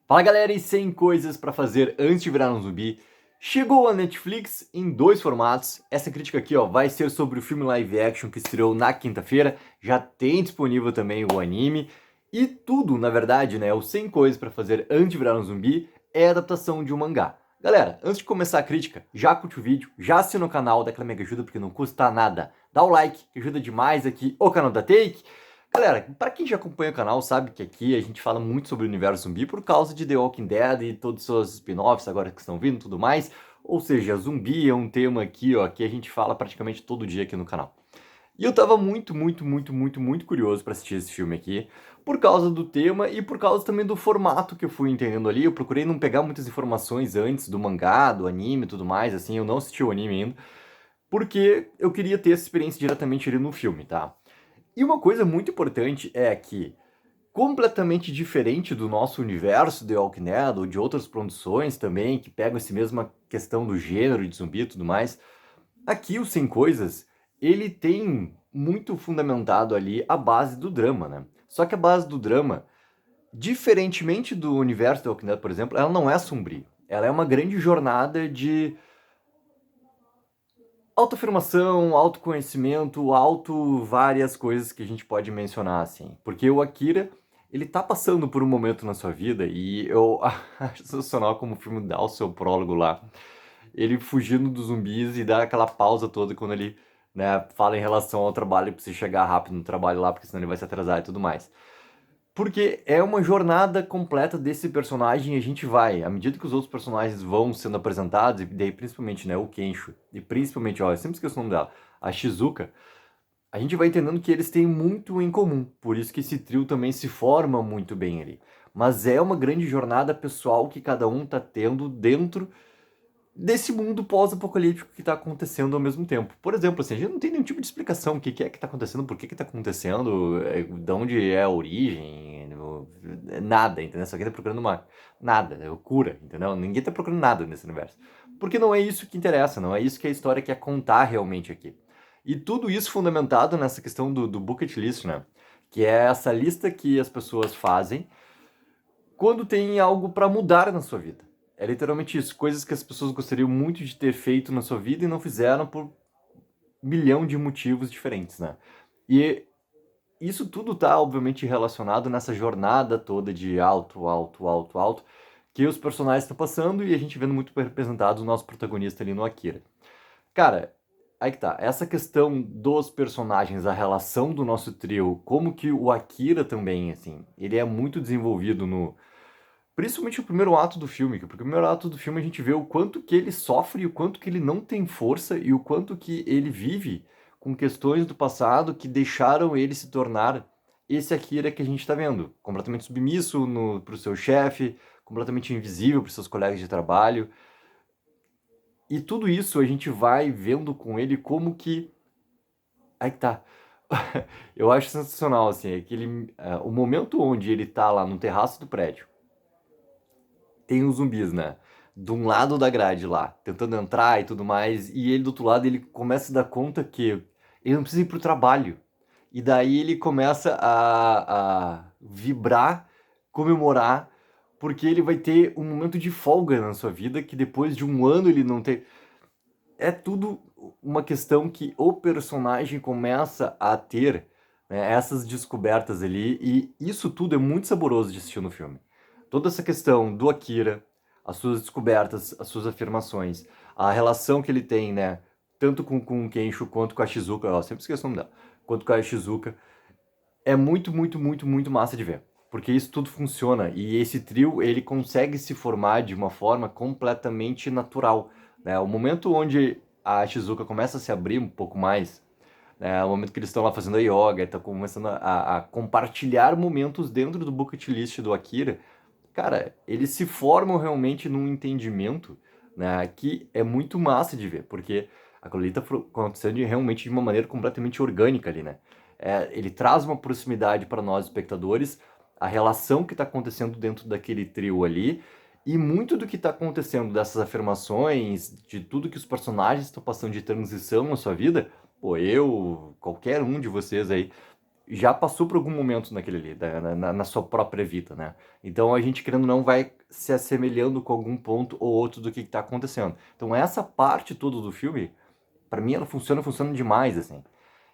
Fala galera, e 100 coisas pra fazer antes de virar um zumbi. Chegou a Netflix em dois formatos. Essa crítica aqui, vai ser sobre o filme live action que estreou na quinta-feira. Já tem disponível também o anime. E tudo, na verdade, né, o 100 coisas pra fazer antes de virar um zumbi é a adaptação de um mangá. Galera, antes de começar a crítica, já curte o vídeo, já assina o canal, dá aquela mega ajuda porque não custa nada. Dá o like, que ajuda demais aqui o canal da Take. Galera, para quem já acompanha o canal sabe que aqui a gente fala muito sobre o universo zumbi por causa de The Walking Dead e todos os seus spin-offs agora que estão vindo e tudo mais. Ou seja, zumbi é um tema aqui, que a gente fala praticamente todo dia aqui no canal. E eu tava muito curioso para assistir esse filme aqui, por causa do tema e por causa também do formato que eu fui entendendo ali. Eu procurei não pegar muitas informações antes do mangá, do anime e tudo mais, assim, eu não assisti o anime ainda, porque eu queria ter essa experiência diretamente ali no filme, tá? E uma coisa muito importante é que, completamente diferente do nosso universo The Walking Dead ou de outras produções também que pegam essa mesma questão do gênero de zumbi e tudo mais, aqui o Sem Coisas, ele tem muito fundamentado ali a base do drama, né? Só que a base do drama, diferentemente do universo The Walking Dead, por exemplo, ela não é sombria. Ela é uma grande jornada de autoafirmação, autoconhecimento, várias coisas que a gente pode mencionar, assim. Porque o Akira, ele tá passando por um momento na sua vida e eu acho sensacional como o filme dá o seu prólogo lá. Ele fugindo dos zumbis e dá aquela pausa toda quando ele, né, fala em relação ao trabalho, precisa chegar rápido no trabalho lá, porque senão ele vai se atrasar e tudo mais. Porque é uma jornada completa desse personagem e a gente vai, à medida que os outros personagens vão sendo apresentados, e daí principalmente, né, o Kensho, e principalmente, eu sempre esqueço o nome dela, a Shizuka, a gente vai entendendo que eles têm muito em comum, por isso que esse trio também se forma muito bem ali. Mas é uma grande jornada pessoal que cada um tá tendo dentro desse mundo pós-apocalíptico que está acontecendo ao mesmo tempo. Por exemplo, assim, a gente não tem nenhum tipo de explicação o que é que está acontecendo, por que está acontecendo, de onde é a origem, nada, entendeu? Só quem está procurando nada, cura, entendeu? Ninguém está procurando nada nesse universo. Porque não é isso que interessa, não é isso que a história quer contar realmente aqui. E tudo isso fundamentado nessa questão do bucket list, né? Que é essa lista que as pessoas fazem quando tem algo para mudar na sua vida. É literalmente isso, coisas que as pessoas gostariam muito de ter feito na sua vida e não fizeram por milhão de motivos diferentes, né? E isso tudo tá, obviamente, relacionado nessa jornada toda de alto, que os personagens estão passando e a gente vendo muito representado o nosso protagonista ali no Akira. Cara, aí que tá, essa questão dos personagens, a relação do nosso trio, como que o Akira também, assim, ele é muito desenvolvido no, principalmente o primeiro ato do filme, porque o primeiro ato do filme a gente vê o quanto que ele sofre, o quanto que ele não tem força e o quanto que ele vive com questões do passado que deixaram ele se tornar esse Akira que a gente está vendo. Completamente submisso para o seu chefe, completamente invisível para os seus colegas de trabalho. E tudo isso a gente vai vendo com ele como que... Aí que tá. Eu acho sensacional, assim, o momento onde ele tá lá no terraço do prédio, tem os zumbis, né? De um lado da grade lá, tentando entrar e tudo mais, e ele do outro lado ele começa a dar conta que ele não precisa ir pro trabalho. E daí ele começa a vibrar, comemorar, porque ele vai ter um momento de folga na sua vida que depois de um ano ele não tem. É tudo uma questão que o personagem começa a ter, né, essas descobertas ali, e isso tudo é muito saboroso de assistir no filme. Toda essa questão do Akira, as suas descobertas, as suas afirmações, a relação que ele tem, né, tanto com o Kensho quanto com a Shizuka, eu sempre esqueço o nome dela, quanto com a Shizuka, é muito massa de ver. Porque isso tudo funciona e esse trio ele consegue se formar de uma forma completamente natural, né? O momento onde a Shizuka começa a se abrir um pouco mais, né? O momento que eles estão lá fazendo a yoga, estão começando a compartilhar momentos dentro do bucket list do Akira, cara, eles se formam realmente num entendimento, né, que é muito massa de ver, porque aquilo ali tá acontecendo realmente de uma maneira completamente orgânica ali, né? Ele traz uma proximidade para nós espectadores, a relação que está acontecendo dentro daquele trio ali, e muito do que está acontecendo dessas afirmações, de tudo que os personagens estão passando de transição na sua vida, pô, qualquer um de vocês aí, já passou por algum momento naquele ali, na sua própria vida, né? Então a gente, querendo ou não, vai se assemelhando com algum ponto ou outro do que tá acontecendo. Então essa parte toda do filme, pra mim, ela funciona demais, assim.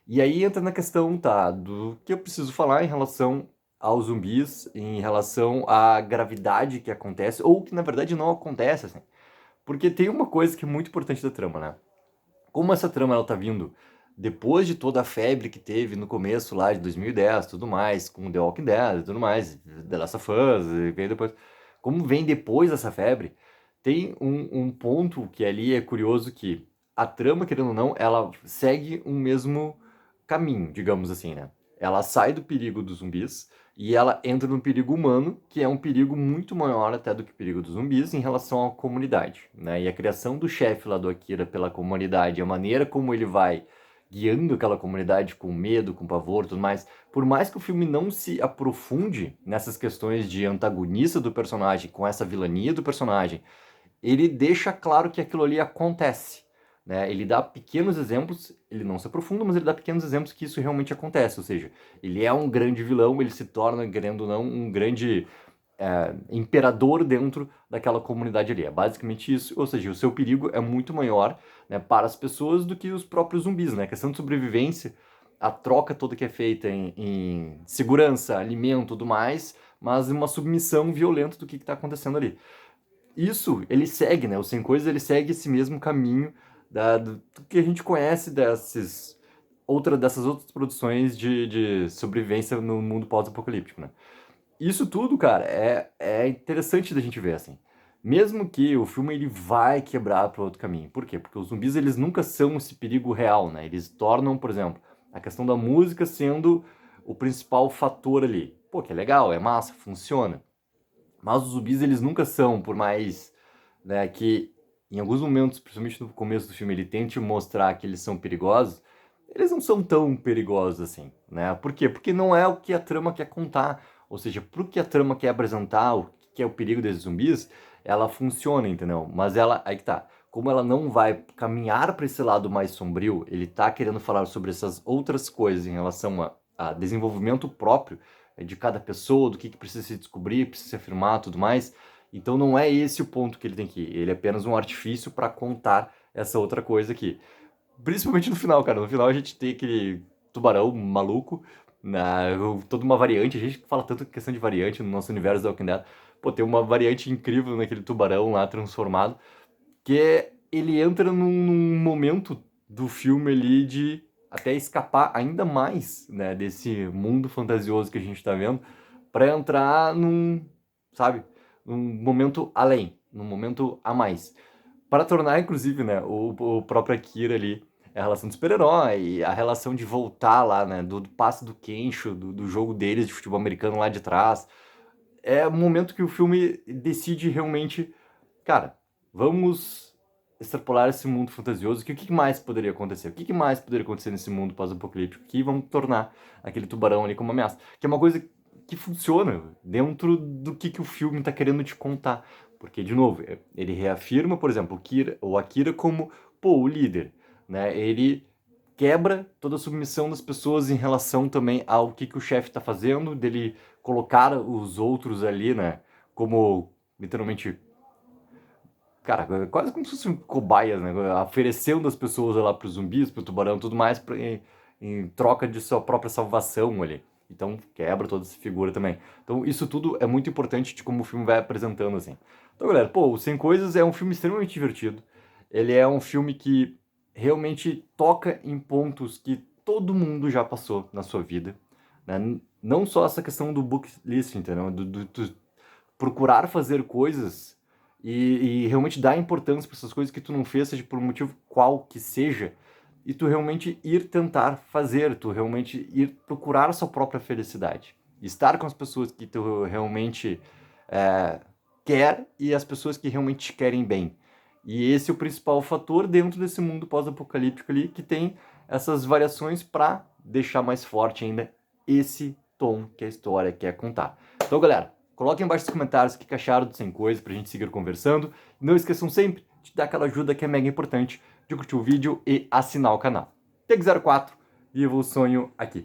E aí entra na questão, tá, do que eu preciso falar em relação aos zumbis, em relação à gravidade que acontece, ou que na verdade não acontece, assim. Porque tem uma coisa que é muito importante da trama, né? Como essa trama ela tá vindo depois de toda a febre que teve no começo lá de 2010, tudo mais, com The Walking Dead e tudo mais, The Last of Us, e vem depois. Como vem depois dessa febre, tem um ponto que ali é curioso que a trama, querendo ou não, ela segue um mesmo caminho, digamos assim, né? Ela sai do perigo dos zumbis e ela entra no perigo humano, que é um perigo muito maior até do que o perigo dos zumbis em relação à comunidade, né? E a criação do chefe lá do Akira pela comunidade, a maneira como ele vai guiando aquela comunidade com medo, com pavor, tudo mais. Por mais que o filme não se aprofunde nessas questões de antagonista do personagem com essa vilania do personagem, ele deixa claro que aquilo ali acontece. Né? Ele dá pequenos exemplos, ele não se aprofunda, mas ele dá pequenos exemplos que isso realmente acontece. Ou seja, ele é um grande vilão, ele se torna, querendo ou não, um grande imperador dentro daquela comunidade ali. É basicamente isso. Ou seja, o seu perigo é muito maior, né, para as pessoas do que os próprios zumbis. Né? A questão de sobrevivência, a troca toda que é feita em segurança, alimento e tudo mais, mas uma submissão violenta do que está acontecendo ali. Isso, ele segue, né? O Sem Coisas, ele segue esse mesmo caminho do que a gente conhece dessas outras produções de sobrevivência no mundo pós-apocalíptico, né? Isso tudo, cara, é interessante da gente ver, assim. Mesmo que o filme ele vai quebrar para outro caminho. Por quê? Porque os zumbis, eles nunca são esse perigo real, né? Eles tornam, por exemplo, a questão da música sendo o principal fator ali. Pô, que é legal, é massa, funciona. Mas os zumbis, eles nunca são, por mais, né, que em alguns momentos, principalmente no começo do filme, ele tente mostrar que eles são perigosos, eles não são tão perigosos assim, né? Por quê? Porque não é o que a trama quer contar. Ou seja, pro que a trama quer apresentar, o que é o perigo desses zumbis, ela funciona, entendeu? Mas ela, aí que tá. Como ela não vai caminhar para esse lado mais sombrio, ele tá querendo falar sobre essas outras coisas em relação a desenvolvimento próprio de cada pessoa, do que precisa se descobrir, precisa se afirmar, tudo mais. Então não é esse o ponto que ele tem que ir. Ele é apenas um artifício para contar essa outra coisa aqui. Principalmente no final, cara. No final a gente tem aquele tubarão maluco, toda uma variante. A gente fala tanto questão de variante no nosso universo da Walking Dead. Pô, tem uma variante incrível naquele tubarão lá transformado, ele entra num momento do filme ali de até escapar ainda mais, né, desse mundo fantasioso que a gente tá vendo, para entrar sabe, num momento além, num momento a mais. Para tornar, inclusive, né, o próprio Akira ali, a relação do super-herói, a relação de voltar lá, né, do passe do Kensho, do jogo deles de futebol americano lá de trás. É o momento que o filme decide realmente, cara, vamos extrapolar esse mundo fantasioso, que o que mais poderia acontecer? O que mais poderia acontecer nesse mundo pós-apocalíptico que vão tornar aquele tubarão ali como ameaça? Que é uma coisa que funciona dentro do que o filme está querendo te contar. Porque, de novo, ele reafirma, por exemplo, o Akira como, pô, o líder, né? Ele quebra toda a submissão das pessoas em relação também ao que o chefe está fazendo, dele colocar os outros ali, né, como literalmente, cara, quase como se fossem cobaias, né, oferecendo as pessoas lá para os zumbis, para o tubarão, tudo mais, em troca de sua própria salvação ali. Então quebra toda essa figura também. Então isso tudo é muito importante de como o filme vai apresentando, assim. Então, galera, pô, o Sem Coisas é um filme extremamente divertido. Ele é um filme que realmente toca em pontos que todo mundo já passou na sua vida, né? Não só essa questão do book list, entendeu? Do procurar fazer coisas e realmente dar importância para essas coisas que tu não fez, seja por um motivo qual que seja, e tu realmente ir tentar fazer, tu realmente ir procurar a sua própria felicidade. Estar com as pessoas que tu realmente é, quer e as pessoas que realmente te querem bem. E esse é o principal fator dentro desse mundo pós-apocalíptico ali, que tem essas variações para deixar mais forte ainda esse tom que a história quer contar. Então, galera, coloquem embaixo nos comentários o que acharam do Sem Coisa pra gente seguir conversando. Não esqueçam sempre de dar aquela ajuda que é mega importante, de curtir o vídeo e assinar o canal. Teg04, viva o sonho aqui.